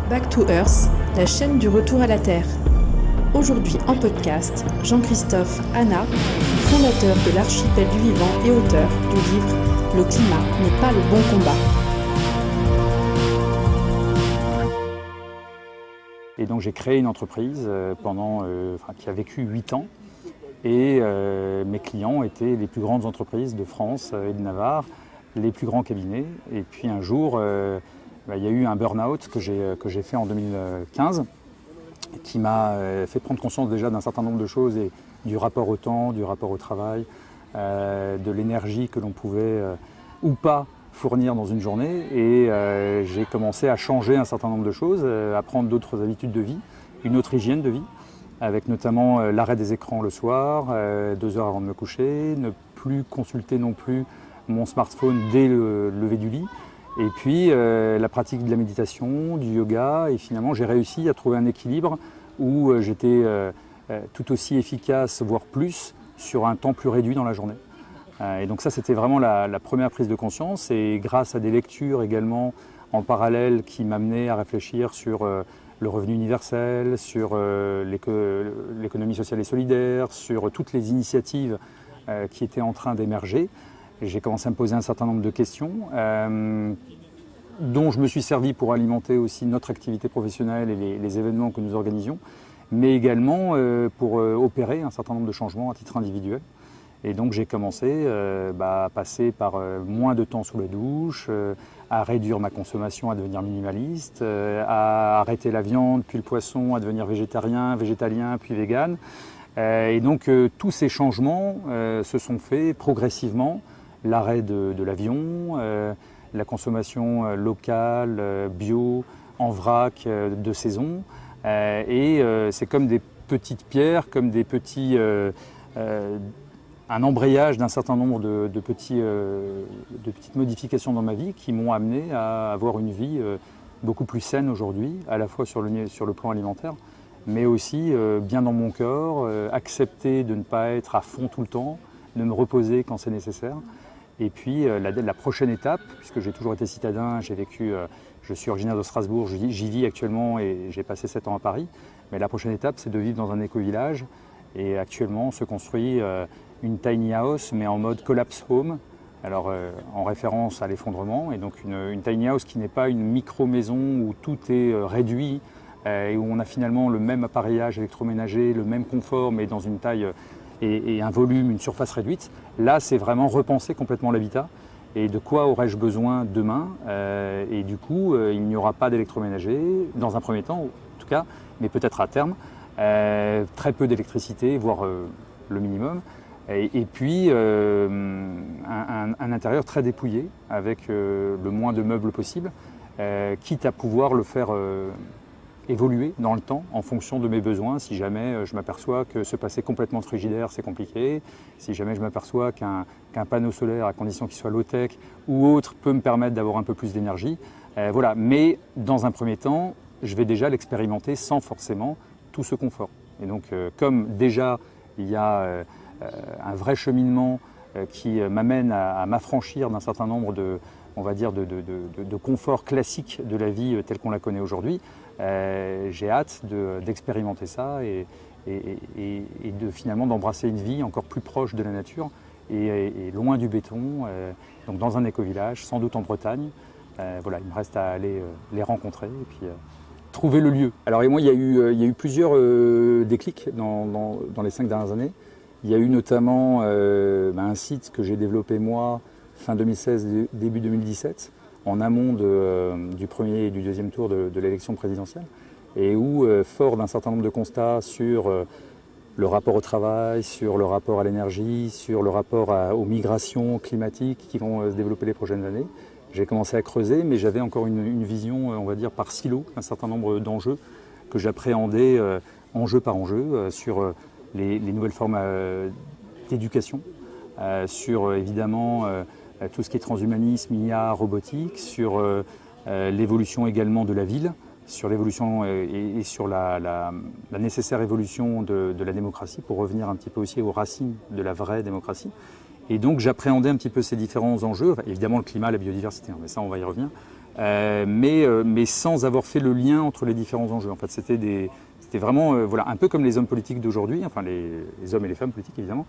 Back to Earth, la chaîne du retour à la Terre. Aujourd'hui en podcast, Jean-Christophe Anna, fondateur de l'Archipel du Vivant et auteur du livre « Le climat n'est pas le bon combat ». Et donc j'ai créé une entreprise qui a vécu 8 ans et mes clients étaient les plus grandes entreprises de France et de Navarre, les plus grands cabinets. Et puis un jour, il y a eu un burn-out que j'ai fait en 2015 qui m'a fait prendre conscience déjà d'un certain nombre de choses et du rapport au temps, du rapport au travail, de l'énergie que l'on pouvait ou pas fournir dans une journée. Et j'ai commencé à changer un certain nombre de choses, à prendre d'autres habitudes de vie, une autre hygiène de vie, avec notamment l'arrêt des écrans le soir, 2 heures avant de me coucher, ne plus consulter non plus mon smartphone dès le lever du lit. Et puis la pratique de la méditation, du yoga, et finalement j'ai réussi à trouver un équilibre où j'étais tout aussi efficace, voire plus, sur un temps plus réduit dans la journée. Et donc ça c'était vraiment la première prise de conscience, et grâce à des lectures également en parallèle qui m'amenaient à réfléchir sur le revenu universel, sur l'économie sociale et solidaire, sur toutes les initiatives qui étaient en train d'émerger. J'ai commencé à me poser un certain nombre de questions dont je me suis servi pour alimenter aussi notre activité professionnelle et les événements que nous organisions, mais également pour opérer un certain nombre de changements à titre individuel. Et donc j'ai commencé à passer par moins de temps sous la douche, à réduire ma consommation, à devenir minimaliste, à arrêter la viande, puis le poisson, à devenir végétarien, végétalien, puis vegan. Et donc tous ces changements se sont faits progressivement. L'arrêt de l'avion, la consommation locale, bio, en vrac, de saison. Et c'est comme des petites pierres, comme des petits, un embrayage d'un certain nombre de petites modifications dans ma vie qui m'ont amené à avoir une vie beaucoup plus saine aujourd'hui, à la fois sur le plan alimentaire, mais aussi bien dans mon corps, accepter de ne pas être à fond tout le temps, de me reposer quand c'est nécessaire. Et puis la prochaine étape, puisque j'ai toujours été citadin, je suis originaire de Strasbourg, j'y vis actuellement et j'ai passé 7 ans à Paris. Mais la prochaine étape, c'est de vivre dans un éco-village. Et actuellement, on se construit une tiny house, mais en mode collapse home, alors en référence à l'effondrement. Et donc une tiny house qui n'est pas une micro-maison où tout est réduit et où on a finalement le même appareillage électroménager, le même confort, mais dans une taille et un volume, une surface réduite. Là, c'est vraiment repenser complètement l'habitat et de quoi aurais-je besoin demain. Et du coup, il n'y aura pas d'électroménager, dans un premier temps en tout cas, mais peut-être à terme. Très peu d'électricité, voire le minimum. Et puis, un intérieur très dépouillé, avec le moins de meubles possible, quitte à pouvoir le faire évoluer dans le temps en fonction de mes besoins. Si jamais je m'aperçois que se passer complètement de frigidaire c'est compliqué, si jamais je m'aperçois qu'un panneau solaire à condition qu'il soit low-tech ou autre peut me permettre d'avoir un peu plus d'énergie, voilà. Mais dans un premier temps, je vais déjà l'expérimenter sans forcément tout ce confort. Et donc comme déjà il y a un vrai cheminement qui m'amène à m'affranchir d'un certain nombre de confort classique de la vie telle qu'on la connaît aujourd'hui, j'ai hâte d'expérimenter ça et finalement d'embrasser une vie encore plus proche de la nature et loin du béton, donc dans un éco-village, sans doute en Bretagne. Voilà, il me reste à aller les rencontrer et puis trouver le lieu. Alors et moi, il y a eu plusieurs déclics dans les 5 dernières années. Il y a eu notamment un site que j'ai développé moi fin 2016, début 2017, en amont du premier et du deuxième tour de l'élection présidentielle, et où, fort d'un certain nombre de constats sur le rapport au travail, sur le rapport à l'énergie, sur le rapport aux migrations climatiques qui vont se développer les prochaines années, j'ai commencé à creuser, mais j'avais encore une vision, on va dire, par silo, un certain nombre d'enjeux que j'appréhendais enjeu par enjeu, sur les nouvelles formes d'éducation, sur évidemment tout ce qui est transhumanisme, IA, robotique, sur l'évolution également de la ville, sur l'évolution et sur la nécessaire évolution de la démocratie, pour revenir un petit peu aussi aux racines de la vraie démocratie. Et donc j'appréhendais un petit peu ces différents enjeux, évidemment le climat, la biodiversité, mais ça on va y revenir, mais sans avoir fait le lien entre les différents enjeux. En fait, c'était vraiment voilà, un peu comme les hommes politiques d'aujourd'hui, enfin les hommes et les femmes politiques évidemment.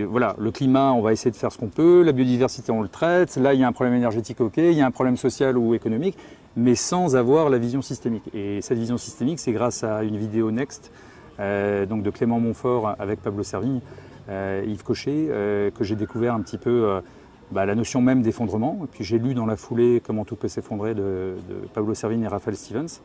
Voilà, le climat, on va essayer de faire ce qu'on peut, la biodiversité, on le traite, là il y a un problème énergétique, ok, il y a un problème social ou économique, mais sans avoir la vision systémique. Et cette vision systémique, c'est grâce à une vidéo Next, donc de Clément Montfort avec Pablo Servigne, Yves Cochet, que j'ai découvert un petit peu la notion même d'effondrement. Et puis j'ai lu dans la foulée Comment tout peut s'effondrer de Pablo Servigne et Raphaël Stevens.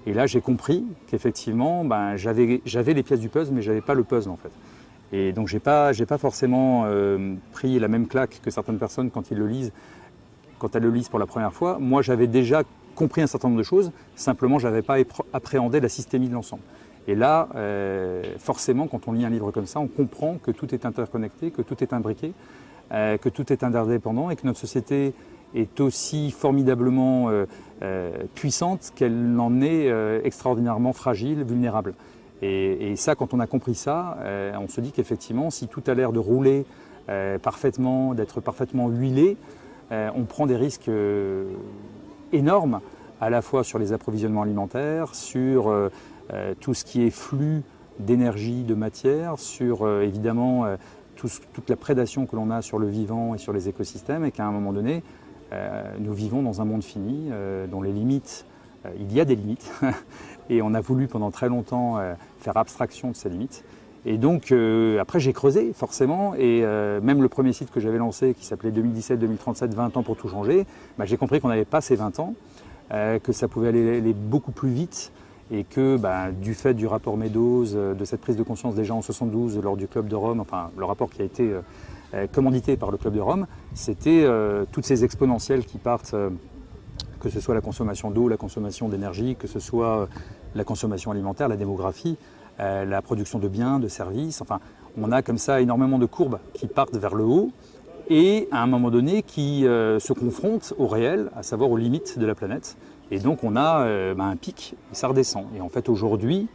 Et là j'ai compris qu'effectivement j'avais les pièces du puzzle, mais je n'avais pas le puzzle en fait. Et donc j'ai pas forcément pris la même claque que certaines personnes quand elles le lisent pour la première fois. Moi j'avais déjà compris un certain nombre de choses, simplement je n'avais pas appréhendé la systémie de l'ensemble. Et là, forcément, quand on lit un livre comme ça, on comprend que tout est interconnecté, que tout est imbriqué, que tout est interdépendant et que notre société est aussi formidablement puissante qu'elle en est extraordinairement fragile, vulnérable. Et ça, quand on a compris ça, on se dit qu'effectivement, si tout a l'air de rouler parfaitement, d'être parfaitement huilé, on prend des risques énormes, à la fois sur les approvisionnements alimentaires, sur tout ce qui est flux d'énergie, de matière, sur évidemment toute la prédation que l'on a sur le vivant et sur les écosystèmes, et qu'à un moment donné, nous vivons dans un monde fini, dont les limites, il y a des limites, et on a voulu pendant très longtemps faire abstraction de ces limites. Et donc après j'ai creusé forcément, et même le premier site que j'avais lancé qui s'appelait 2017-2037, 20 ans pour tout changer, j'ai compris qu'on n'avait pas ces 20 ans, que ça pouvait aller beaucoup plus vite, et que du fait du rapport Meadows, de cette prise de conscience déjà en 72 lors du Club de Rome, enfin le rapport qui a été commandité par le Club de Rome, c'était toutes ces exponentielles qui partent, que ce soit la consommation d'eau, la consommation d'énergie, que ce soit la consommation alimentaire, la démographie, la production de biens, de services, enfin on a comme ça énormément de courbes qui partent vers le haut et à un moment donné qui se confrontent au réel, à savoir aux limites de la planète. Et donc on a un pic et ça redescend. Et en fait aujourd'hui,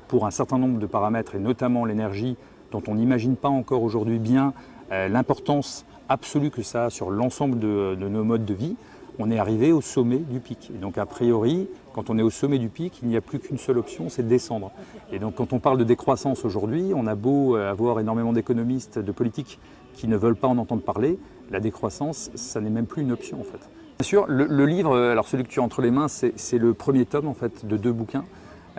pour un certain nombre de paramètres, et notamment l'énergie, dont on n'imagine pas encore aujourd'hui bien l'importance absolue que ça a sur l'ensemble de nos modes de vie, on est arrivé au sommet du pic. Et donc a priori, quand on est au sommet du pic, il n'y a plus qu'une seule option, c'est de descendre. Et donc quand on parle de décroissance aujourd'hui, on a beau avoir énormément d'économistes, de politiques qui ne veulent pas en entendre parler, la décroissance, ça n'est même plus une option en fait. Bien sûr, le livre, alors celui que tu as entre les mains, c'est le premier tome en fait de 2 bouquins.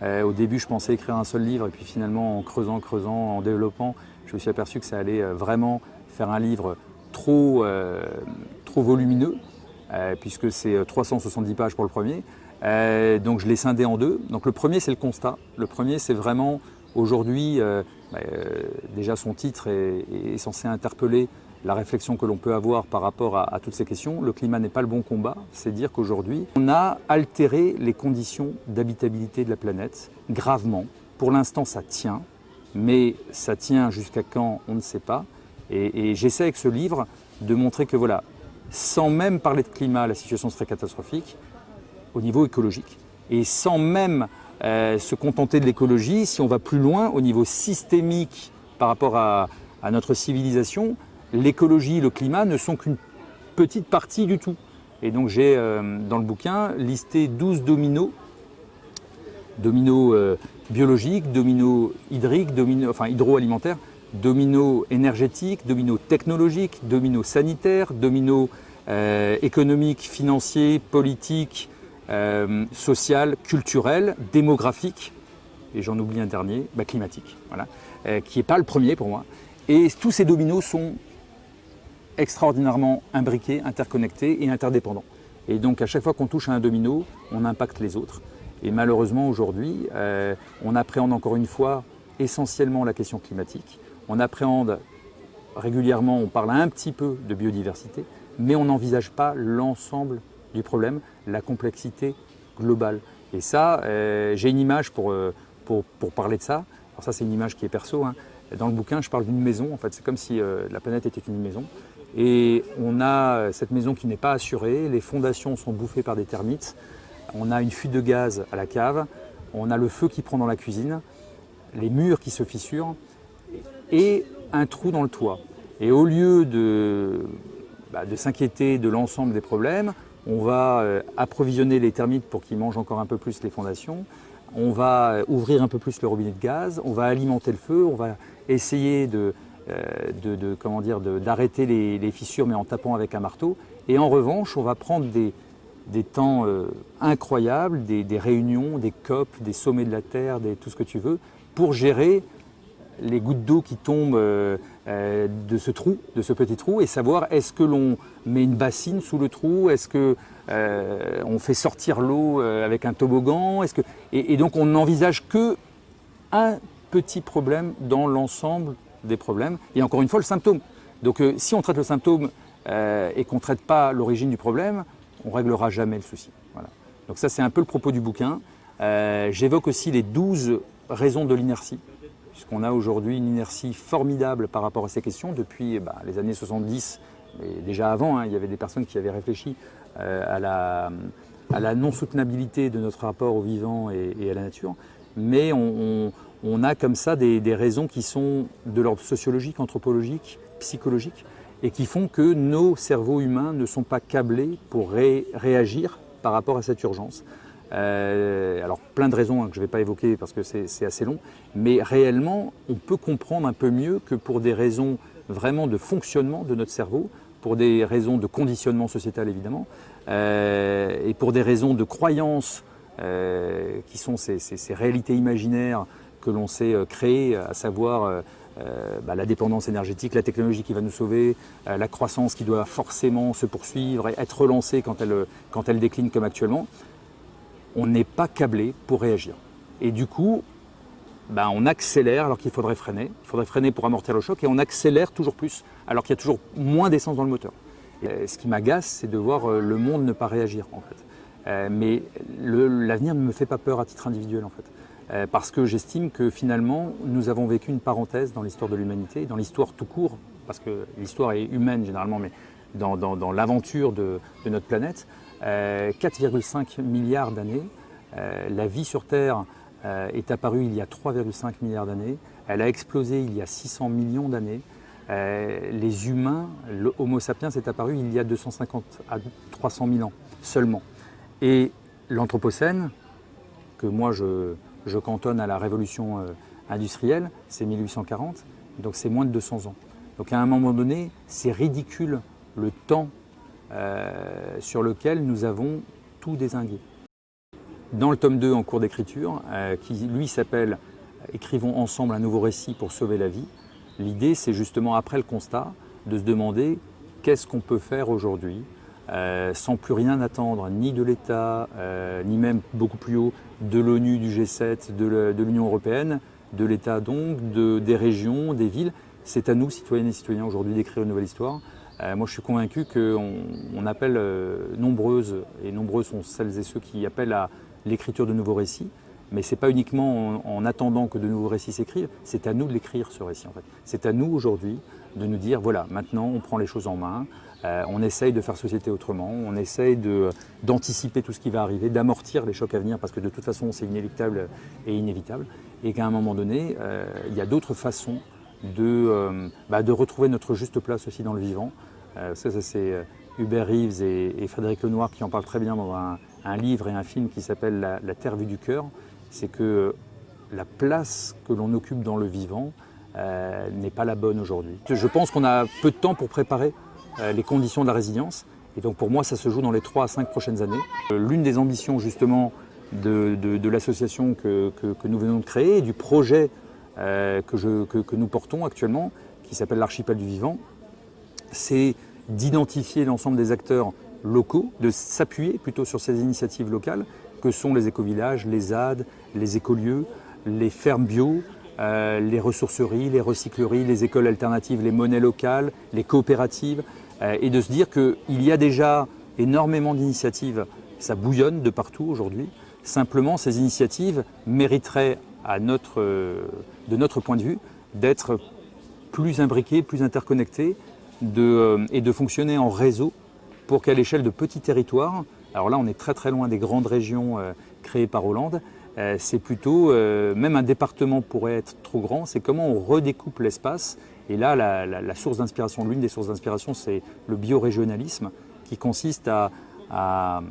Au début, je pensais écrire un seul livre, et puis finalement, en creusant, en développant, je me suis aperçu que ça allait vraiment faire un livre trop volumineux, puisque c'est 370 pages pour le premier. Donc je l'ai scindé en 2. Donc le premier, c'est le constat. Le premier, c'est vraiment aujourd'hui, déjà son titre est censé interpeller la réflexion que l'on peut avoir par rapport à toutes ces questions. Le climat n'est pas le bon combat, c'est dire qu'aujourd'hui, on a altéré les conditions d'habitabilité de la planète gravement. Pour l'instant, ça tient, mais ça tient jusqu'à quand, on ne sait pas. Et j'essaie avec ce livre de montrer que voilà, sans même parler de climat, la situation serait catastrophique au niveau écologique. Et sans même se contenter de l'écologie, si on va plus loin au niveau systémique par rapport à notre civilisation, l'écologie et le climat ne sont qu'une petite partie du tout. Et donc j'ai dans le bouquin listé 12 dominos, biologiques, dominos hydriques, hydroalimentaires, dominos énergétiques, dominos technologiques, dominos sanitaires, dominos économiques, financiers, politiques, social, culturel, démographique, et j'en oublie un dernier, climatique, voilà, qui n'est pas le premier pour moi. Et tous ces dominos sont extraordinairement imbriqués, interconnectés et interdépendants. Et donc à chaque fois qu'on touche à un domino, on impacte les autres. Et malheureusement aujourd'hui, on appréhende encore une fois essentiellement la question climatique. On appréhende régulièrement, on parle un petit peu de biodiversité, mais on n'envisage pas l'ensemble du problème, la complexité globale. Et ça, j'ai une image pour parler de ça. Alors ça, c'est une image qui est perso, hein. Dans le bouquin, je parle d'une maison. En fait, c'est comme si la planète était une maison. Et on a cette maison qui n'est pas assurée. Les fondations sont bouffées par des termites. On a une fuite de gaz à la cave. On a le feu qui prend dans la cuisine. Les murs qui se fissurent. Et un trou dans le toit. Et au lieu de s'inquiéter de l'ensemble des problèmes, on va approvisionner les termites pour qu'ils mangent encore un peu plus les fondations, on va ouvrir un peu plus le robinet de gaz, on va alimenter le feu, on va essayer d'arrêter les fissures mais en tapant avec un marteau. Et en revanche, on va prendre des temps incroyables, des réunions, des COP, des sommets de la Terre, tout ce que tu veux, pour gérer les gouttes d'eau qui tombent de ce trou, de ce petit trou, et savoir est-ce que l'on met une bassine sous le trou, est-ce que on fait sortir l'eau avec un toboggan, et donc on n'envisage que un petit problème dans l'ensemble des problèmes, et encore une fois le symptôme. Donc si on traite le symptôme et qu'on ne traite pas l'origine du problème, on ne réglera jamais le souci. Voilà. Donc ça c'est un peu le propos du bouquin. J'évoque aussi les 12 raisons de l'inertie, puisqu'on a aujourd'hui une inertie formidable par rapport à ces questions depuis les années 70, mais déjà avant, il y avait des personnes qui avaient réfléchi à la non-soutenabilité de notre rapport au vivant et à la nature, mais on a comme ça des raisons qui sont de l'ordre sociologique, anthropologique, psychologique, et qui font que nos cerveaux humains ne sont pas câblés pour réagir par rapport à cette urgence. Alors plein de raisons que je ne vais pas évoquer parce que c'est assez long, mais réellement on peut comprendre un peu mieux que pour des raisons vraiment de fonctionnement de notre cerveau, pour des raisons de conditionnement sociétal évidemment, et pour des raisons de croyances qui sont ces réalités imaginaires que l'on s'est créées, à savoir la dépendance énergétique, la technologie qui va nous sauver, la croissance qui doit forcément se poursuivre et être relancée quand elle décline comme actuellement. On n'est pas câblé pour réagir. Et du coup, on accélère alors qu'il faudrait freiner. Il faudrait freiner pour amortir le choc et on accélère toujours plus alors qu'il y a toujours moins d'essence dans le moteur. Et ce qui m'agace, c'est de voir le monde ne pas réagir en fait. Mais l'avenir ne me fait pas peur à titre individuel en fait. Parce que j'estime que finalement, nous avons vécu une parenthèse dans l'histoire de l'humanité, dans l'histoire tout court, parce que l'histoire est humaine généralement, mais dans l'aventure de notre planète. 4,5 milliards d'années. La vie sur Terre est apparue il y a 3,5 milliards d'années. Elle a explosé il y a 600 millions d'années. Les humains, le Homo sapiens est apparu il y a 250 à 300 000 ans seulement. Et l'Anthropocène, que moi je cantonne à la révolution industrielle, c'est 1840, donc c'est moins de 200 ans. Donc à un moment donné, c'est ridicule le temps sur lequel nous avons tout dézingué. Dans le tome 2 en cours d'écriture, qui lui s'appelle « Écrivons ensemble un nouveau récit pour sauver la vie », l'idée c'est justement après le constat de se demander qu'est-ce qu'on peut faire aujourd'hui sans plus rien attendre, ni de l'État, ni même beaucoup plus haut de l'ONU, du G7, de l'Union européenne, de l'État donc, des régions, des villes. C'est à nous, citoyennes et citoyens, aujourd'hui d'écrire une nouvelle histoire. Moi, je suis convaincu qu'on appelle nombreuses, et nombreuses sont celles et ceux qui appellent à l'écriture de nouveaux récits, mais ce n'est pas uniquement en attendant que de nouveaux récits s'écrivent, c'est à nous de l'écrire ce récit en fait. C'est à nous aujourd'hui de nous dire, voilà, maintenant on prend les choses en main, on essaye de faire société autrement, on essaye d'anticiper tout ce qui va arriver, d'amortir les chocs à venir, parce que de toute façon c'est inéluctable et inévitable, et qu'à un moment donné, il y a d'autres façons de retrouver notre juste place aussi dans le vivant. Ça c'est Hubert Reeves et Frédéric Lenoir qui en parlent très bien dans un livre et un film qui s'appelle La Terre vue du cœur. C'est que la place que l'on occupe dans le vivant n'est pas la bonne aujourd'hui. Je pense qu'on a peu de temps pour préparer les conditions de la résilience. Et donc pour moi, ça se joue dans les 3 à 5 prochaines années. L'une des ambitions justement de l'association que nous venons de créer, et du projet que nous portons actuellement, qui s'appelle l'Archipel du Vivant, c'est d'identifier l'ensemble des acteurs locaux, de s'appuyer plutôt sur ces initiatives locales que sont les écovillages, les ZAD, les écolieux, les fermes bio, les ressourceries, les recycleries, les écoles alternatives, les monnaies locales, les coopératives, et de se dire qu'il y a déjà énormément d'initiatives, ça bouillonne de partout aujourd'hui. Simplement, ces initiatives mériteraient, de notre point de vue, d'être plus imbriquées, plus interconnectées et de fonctionner en réseau pour qu'à l'échelle de petits territoires, alors là on est très très loin des grandes régions créées par Hollande, c'est plutôt, même un département pourrait être trop grand, c'est comment on redécoupe l'espace. Et là la source d'inspiration, l'une des sources d'inspiration, c'est le biorégionalisme qui consiste à à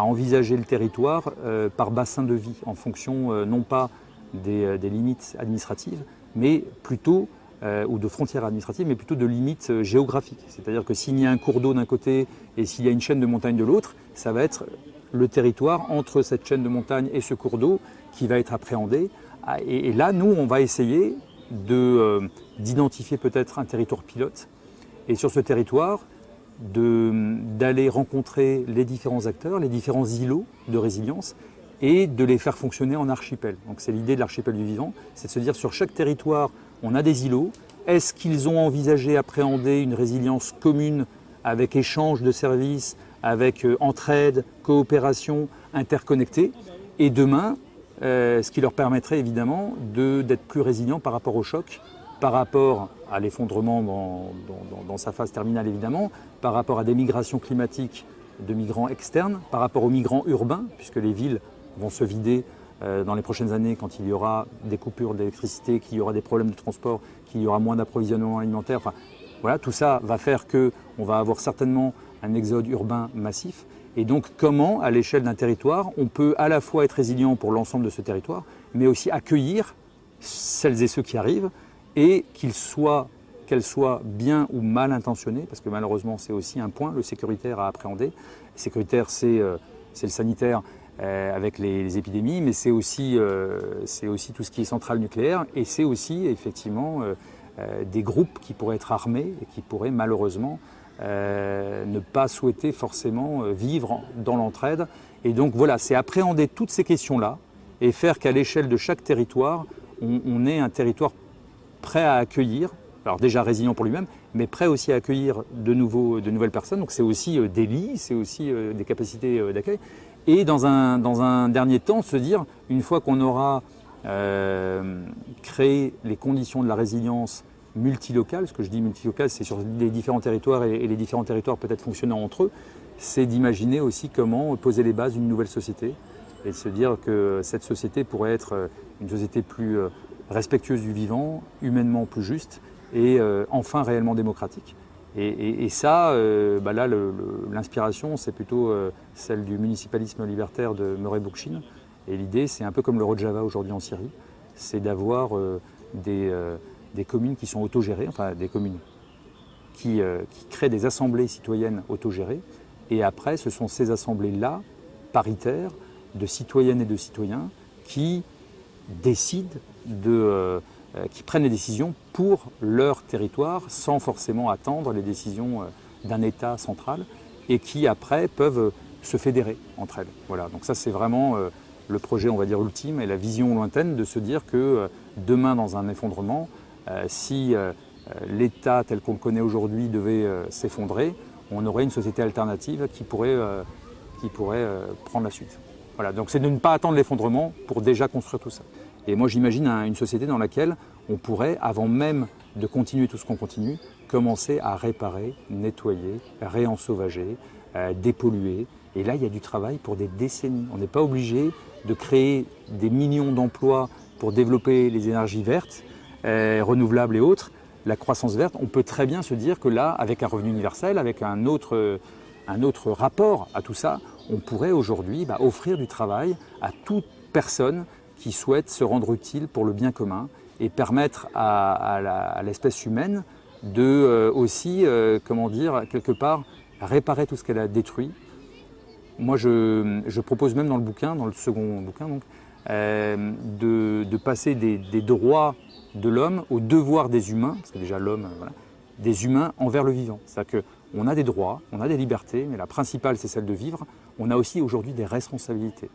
envisager le territoire par bassin de vie, en fonction non pas des limites administratives, mais plutôt, ou de frontières administratives, mais plutôt de limites géographiques. C'est-à-dire que s'il y a un cours d'eau d'un côté et s'il y a une chaîne de montagne de l'autre, ça va être le territoire entre cette chaîne de montagne et ce cours d'eau qui va être appréhendé. Et là, nous, on va essayer d'identifier peut-être un territoire pilote. Et sur ce territoire, d'aller rencontrer les différents acteurs, les différents îlots de résilience et de les faire fonctionner en archipel. Donc c'est l'idée de l'archipel du vivant, c'est de se dire sur chaque territoire, on a des îlots. Est-ce qu'ils ont envisagé, appréhender une résilience commune avec échange de services, avec entraide, coopération, interconnectée? Et demain, ce qui leur permettrait évidemment d'être plus résilients par rapport au choc, par rapport à l'effondrement dans sa phase terminale évidemment, par rapport à des migrations climatiques de migrants externes, par rapport aux migrants urbains, puisque les villes vont se vider dans les prochaines années quand il y aura des coupures d'électricité, qu'il y aura des problèmes de transport, qu'il y aura moins d'approvisionnement alimentaire. Enfin, voilà, tout ça va faire qu'on va avoir certainement un exode urbain massif. Et donc comment, à l'échelle d'un territoire, on peut à la fois être résilient pour l'ensemble de ce territoire, mais aussi accueillir celles et ceux qui arrivent, et qu'elles soient bien ou mal intentionnées, parce que malheureusement c'est aussi un point, le sécuritaire à appréhender. Le sécuritaire, c'est le sanitaire avec les épidémies, mais c'est aussi tout ce qui est centrale nucléaire, et c'est aussi effectivement des groupes qui pourraient être armés et qui pourraient malheureusement ne pas souhaiter forcément vivre dans l'entraide. Et donc voilà, c'est appréhender toutes ces questions-là et faire qu'à l'échelle de chaque territoire, on ait un territoire prêt à accueillir, alors déjà résilient pour lui-même, mais prêt aussi à accueillir de nouvelles personnes. Donc c'est aussi des lits, c'est aussi des capacités d'accueil. Et dans un dernier temps, se dire, une fois qu'on aura créé les conditions de la résilience multilocale, ce que je dis multilocale, c'est sur les différents territoires et les différents territoires peut-être fonctionnant entre eux, c'est d'imaginer aussi comment poser les bases d'une nouvelle société et de se dire que cette société pourrait être une société plus respectueuse du vivant, humainement plus juste et enfin réellement démocratique. Et ça, là, l'inspiration, c'est plutôt celle du municipalisme libertaire de Murray Bookchin. Et l'idée, c'est un peu comme le Rojava aujourd'hui en Syrie, c'est d'avoir des communes qui sont autogérées, enfin des communes qui créent des assemblées citoyennes autogérées. Et après, ce sont ces assemblées-là, paritaires, de citoyennes et de citoyens, qui décident qui prennent les décisions pour leur territoire sans forcément attendre les décisions d'un État central et qui après peuvent se fédérer entre elles. Voilà, donc ça c'est vraiment le projet, on va dire, ultime et la vision lointaine de se dire que demain dans un effondrement, si l'État tel qu'on le connaît aujourd'hui devait s'effondrer, on aurait une société alternative qui pourrait prendre la suite. Voilà, donc c'est de ne pas attendre l'effondrement pour déjà construire tout ça. Et moi j'imagine une société dans laquelle on pourrait, avant même de continuer tout ce qu'on continue, commencer à réparer, nettoyer, réensauvager, dépolluer. Et là il y a du travail pour des décennies. On n'est pas obligé de créer des millions d'emplois pour développer les énergies vertes, renouvelables et autres, la croissance verte. On peut très bien se dire que là, avec un revenu universel, avec un autre rapport à tout ça, on pourrait aujourd'hui offrir du travail à toute personne qui souhaite se rendre utile pour le bien commun et permettre à l'espèce humaine de aussi, quelque part, réparer tout ce qu'elle a détruit. Moi, je propose même dans le bouquin, dans le second bouquin, donc, de passer des droits de l'homme aux devoirs des humains, parce que déjà l'homme, voilà, des humains envers le vivant. C'est-à-dire qu'on a des droits, on a des libertés, mais la principale c'est celle de vivre. On a aussi aujourd'hui des responsabilités.